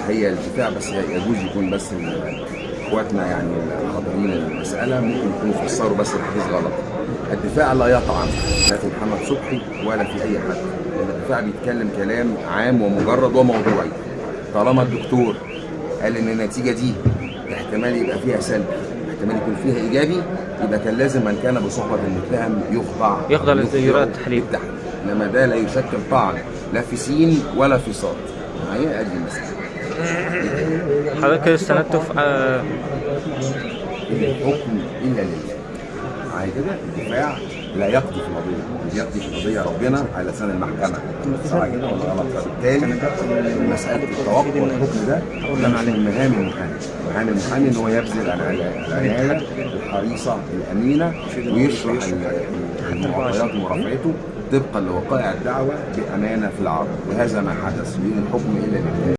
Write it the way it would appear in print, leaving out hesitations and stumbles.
هي الدفاع بس يجوز يكون بس اخواتنا يعني حاضرين المساله ممكن يكونوا فسروا بس الحديث غلط. الدفاع لا يطعن لا في محمد صبحي ولا في اي حد، الدفاع بيتكلم كلام عام ومجرد وموضوعي. طالما الدكتور قال ان النتيجه دي احتمال يبقى فيها سلبي احتمال يكون فيها ايجابي، يبقى كان لازم من كان بصحبه المتهم يخضع لإجراءات التحليل، انما ده لا يشكل طعن لا في سين ولا في صاد. معايا ادي المسألة. حضرتك استندت في الحكم الا لله. معايا كده الدفاع لا يقضي في القضيه، يقضي في القضيه ربنا على لسان المحكمه، صح كده ولا غلط؟ فبالتالي مساله التوقع والحكم ده من مهام المحامي. مهام المحامي ان هو يبذل العنايه الحريصه الامينه ويشرح المعطيات ومرافعته طبقا لوقائع الدعوه بامانه في العرض، وهذا ما حدث. الحكم الا لله.